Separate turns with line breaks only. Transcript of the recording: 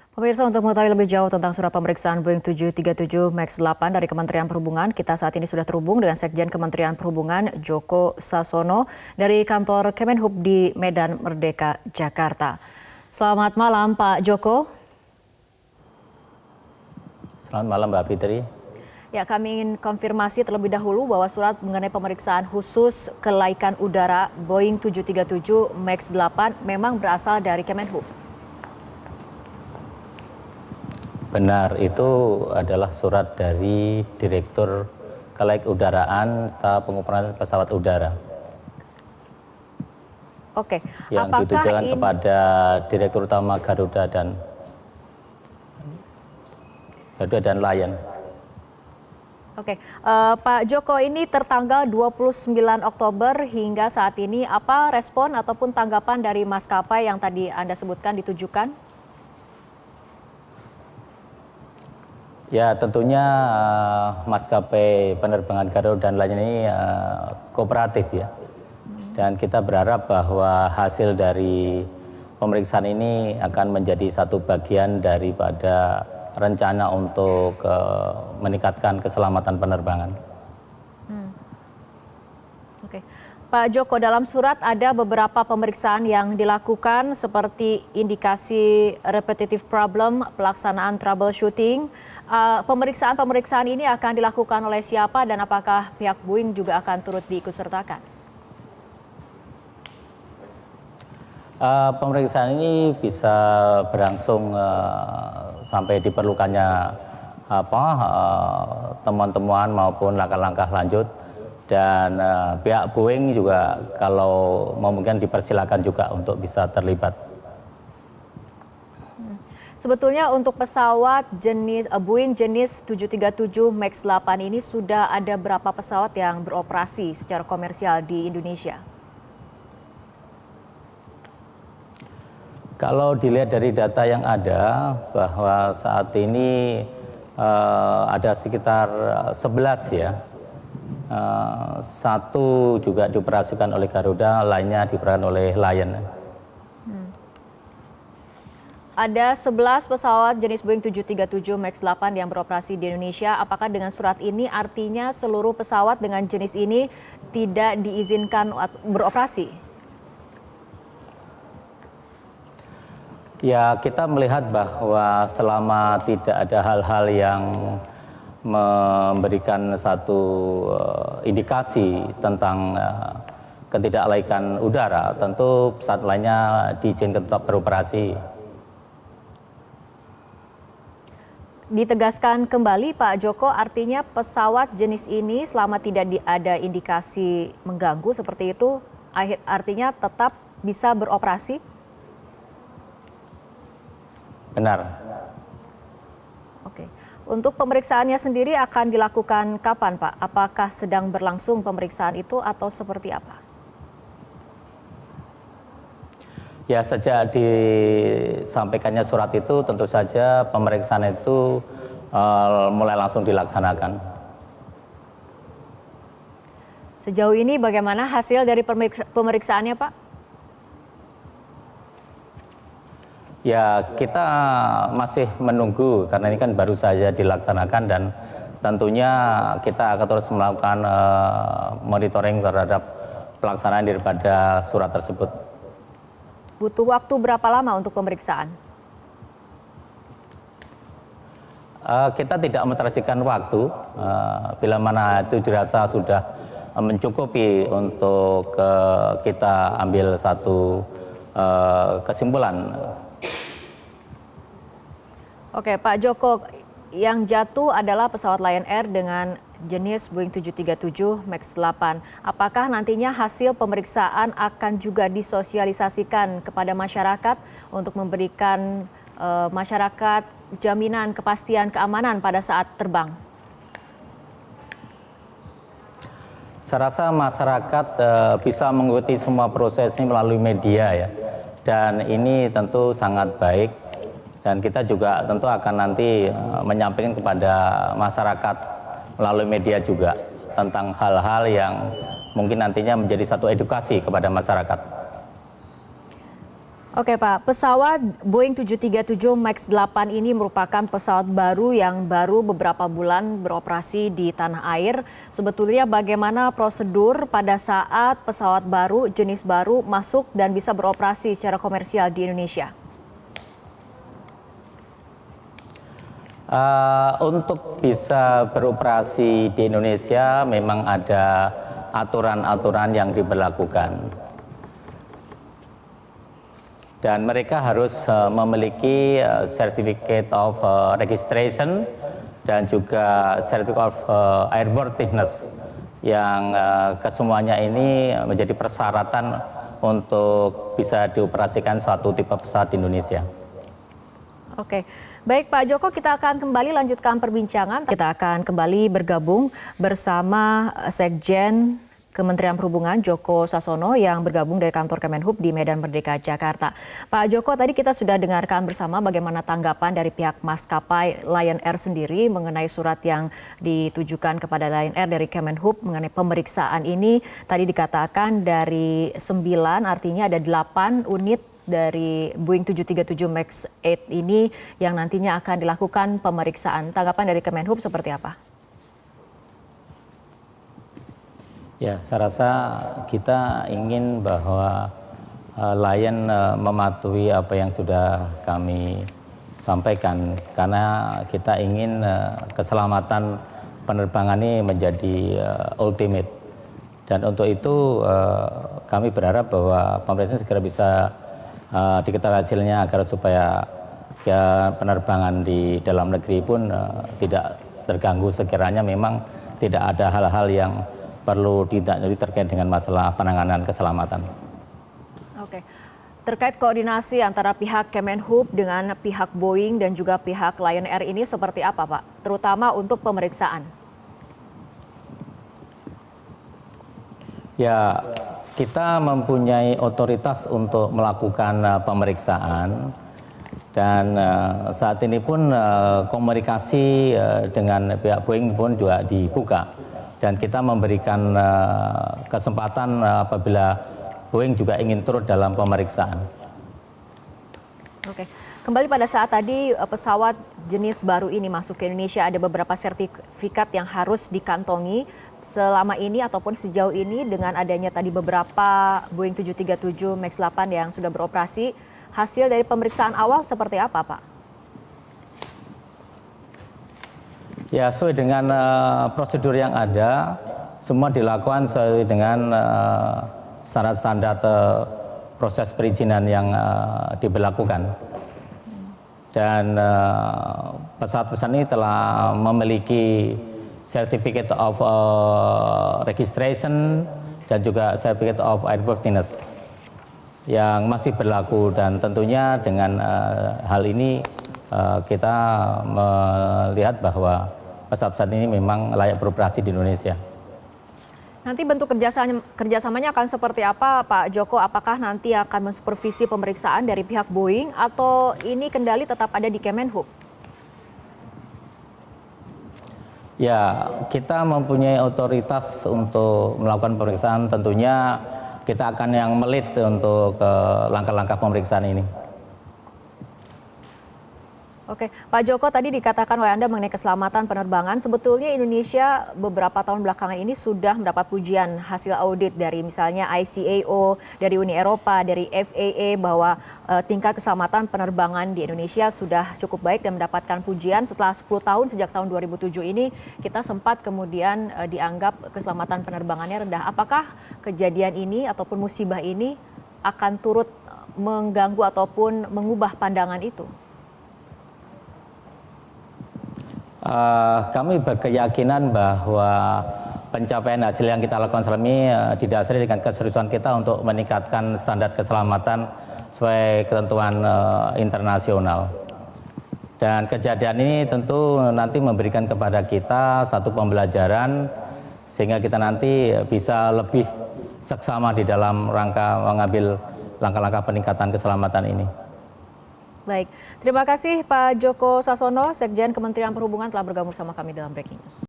Pemirsa, untuk mengetahui lebih jauh tentang surat pemeriksaan Boeing 737 MAX 8 dari Kementerian Perhubungan, kita saat ini sudah terhubung dengan Sekjen Kementerian Perhubungan Joko Sasono dari kantor Kemenhub di Medan Merdeka, Jakarta. Selamat malam Pak Joko.
Selamat malam Mbak Fitri.
Ya, kami ingin konfirmasi terlebih dahulu bahwa surat mengenai pemeriksaan khusus kelaikan udara Boeing 737 MAX 8 memang berasal dari Kemenhub.
Benar, itu adalah surat dari Direktur Kelaikudaraan serta Pengoperasian Pesawat Udara.
Oke,
yang ditujukan kepada Direktur Utama Garuda dan Lion.
Oke, Pak Joko, ini tertanggal 29 Oktober hingga saat ini apa respon ataupun tanggapan dari maskapai yang tadi Anda sebutkan ditujukan?
Ya, tentunya maskapai penerbangan Garuda dan Lion ini kooperatif ya. Dan kita berharap bahwa hasil dari pemeriksaan ini akan menjadi satu bagian daripada rencana untuk meningkatkan keselamatan penerbangan.
Oke. Pak Joko, dalam surat ada beberapa pemeriksaan yang dilakukan seperti indikasi repetitive problem, pelaksanaan troubleshooting. Pemeriksaan ini akan dilakukan oleh siapa dan apakah pihak Boeing juga akan turut diikutsertakan?
Pemeriksaan ini bisa berlangsung sampai diperlukannya temuan-temuan maupun langkah-langkah lanjut. Dan pihak Boeing juga kalau memungkinkan dipersilakan juga untuk bisa terlibat.
Sebetulnya untuk pesawat Boeing jenis 737 MAX 8 ini sudah ada berapa pesawat yang beroperasi secara komersial di Indonesia?
Kalau dilihat dari data yang ada bahwa saat ini ada sekitar 11 ya. Satu juga dioperasikan oleh Garuda, lainnya dioperasikan oleh Lion.
Ada 11 pesawat jenis Boeing 737 MAX 8 yang beroperasi di Indonesia. Apakah dengan surat ini artinya seluruh pesawat dengan jenis ini tidak diizinkan beroperasi?
Ya, kita melihat bahwa selama tidak ada hal-hal yang memberikan satu indikasi tentang ketidaklaikan udara, tentu pesawat lainnya diizinkan tetap beroperasi.
Ditegaskan kembali Pak Joko, artinya pesawat jenis ini selama tidak ada indikasi mengganggu seperti itu, artinya tetap bisa beroperasi?
Benar.
Oke. Untuk pemeriksaannya sendiri akan dilakukan kapan, Pak? Apakah sedang berlangsung pemeriksaan itu atau seperti apa?
Ya, sejak disampaikannya surat itu tentu saja pemeriksaan itu mulai langsung dilaksanakan.
Sejauh ini bagaimana hasil dari pemeriksaannya, Pak?
Ya, kita masih menunggu karena ini kan baru saja dilaksanakan dan tentunya kita akan terus melakukan monitoring terhadap pelaksanaan daripada surat tersebut.
Butuh waktu berapa lama untuk pemeriksaan?
Kita tidak menerjikkan waktu, bila mana itu dirasa sudah mencukupi untuk kita ambil satu kesimpulan.
Oke, Pak Joko, yang jatuh adalah pesawat Lion Air dengan jenis Boeing 737 MAX 8. Apakah nantinya hasil pemeriksaan akan juga disosialisasikan kepada masyarakat untuk memberikan masyarakat jaminan kepastian keamanan pada saat terbang?
Saya rasa masyarakat bisa mengikuti semua proses ini melalui media ya. Dan ini tentu sangat baik. Dan kita juga tentu akan nanti menyampaikan kepada masyarakat melalui media juga tentang hal-hal yang mungkin nantinya menjadi satu edukasi kepada masyarakat.
Oke Pak, pesawat Boeing 737 MAX 8 ini merupakan pesawat baru yang baru beberapa bulan beroperasi di tanah air. Sebetulnya bagaimana prosedur pada saat pesawat baru, jenis baru masuk dan bisa beroperasi secara komersial di Indonesia?
Untuk bisa beroperasi di Indonesia memang ada aturan-aturan yang diberlakukan. Dan mereka harus memiliki Certificate of Registration dan juga Certificate of Airworthiness yang kesemuanya ini menjadi persyaratan untuk bisa dioperasikan suatu tipe pesawat di Indonesia.
Oke, baik Pak Joko, kita akan kembali lanjutkan perbincangan. Kita akan kembali bergabung bersama Sekjen Kementerian Perhubungan Joko Sasono yang bergabung dari kantor Kemenhub di Medan Merdeka, Jakarta. Pak Joko, tadi kita sudah dengarkan bersama bagaimana tanggapan dari pihak maskapai Lion Air sendiri mengenai surat yang ditujukan kepada Lion Air dari Kemenhub mengenai pemeriksaan ini. Tadi dikatakan dari 9, artinya ada 8 unit dari Boeing 737 MAX 8 ini yang nantinya akan dilakukan pemeriksaan. Tanggapan dari Kemenhub seperti apa?
Ya, saya rasa kita ingin bahwa Lion mematuhi apa yang sudah kami sampaikan karena kita ingin keselamatan penerbangan ini menjadi ultimate. Dan untuk itu kami berharap bahwa pemerintah segera bisa diketahui hasilnya agar supaya ya, penerbangan di dalam negeri pun tidak terganggu sekiranya memang tidak ada hal-hal yang perlu ditindaklanjuti terkait dengan masalah penanganan keselamatan.
Oke, terkait koordinasi antara pihak Kemenhub dengan pihak Boeing dan juga pihak Lion Air ini seperti apa Pak? Terutama untuk pemeriksaan.
Ya, kita mempunyai otoritas untuk melakukan pemeriksaan dan saat ini pun komunikasi dengan pihak Boeing pun juga dibuka dan kita memberikan kesempatan apabila Boeing juga ingin turut dalam pemeriksaan.
Oke, kembali pada saat tadi pesawat jenis baru ini masuk ke Indonesia, ada beberapa sertifikat yang harus dikantongi selama ini ataupun sejauh ini dengan adanya tadi beberapa Boeing 737 MAX 8 yang sudah beroperasi. Hasil dari pemeriksaan awal seperti apa Pak?
Ya, sesuai dengan prosedur yang ada, semua dilakukan sesuai dengan standar proses perizinan yang diberlakukan. Dan pesawat-pesawat ini telah memiliki Certificate of Registration dan juga Certificate of Airworthiness yang masih berlaku dan tentunya dengan hal ini kita melihat bahwa pesawat-pesawat ini memang layak beroperasi di Indonesia.
Nanti bentuk kerjasamanya akan seperti apa Pak Joko? Apakah nanti akan mensupervisi pemeriksaan dari pihak Boeing atau ini kendali tetap ada di Kemenhub?
Ya, kita mempunyai otoritas untuk melakukan pemeriksaan, tentunya kita akan yang melit untuk langkah-langkah pemeriksaan ini.
Oke, Pak Joko, tadi dikatakan oleh Anda mengenai keselamatan penerbangan. Sebetulnya Indonesia beberapa tahun belakangan ini sudah mendapat pujian hasil audit dari misalnya ICAO, dari Uni Eropa, dari FAA bahwa tingkat keselamatan penerbangan di Indonesia sudah cukup baik dan mendapatkan pujian. Setelah 10 tahun sejak tahun 2007 ini kita sempat kemudian dianggap keselamatan penerbangannya rendah. Apakah kejadian ini ataupun musibah ini akan turut mengganggu ataupun mengubah pandangan itu?
Kami berkeyakinan bahwa pencapaian hasil yang kita lakukan selama ini didasari dengan keseriusan kita untuk meningkatkan standar keselamatan sesuai ketentuan internasional. Dan kejadian ini tentu nanti memberikan kepada kita satu pembelajaran sehingga kita nanti bisa lebih seksama di dalam rangka mengambil langkah-langkah peningkatan keselamatan ini.
Baik, terima kasih Pak Joko Sasono, Sekjen Kementerian Perhubungan telah bergabung sama kami dalam Breaking News.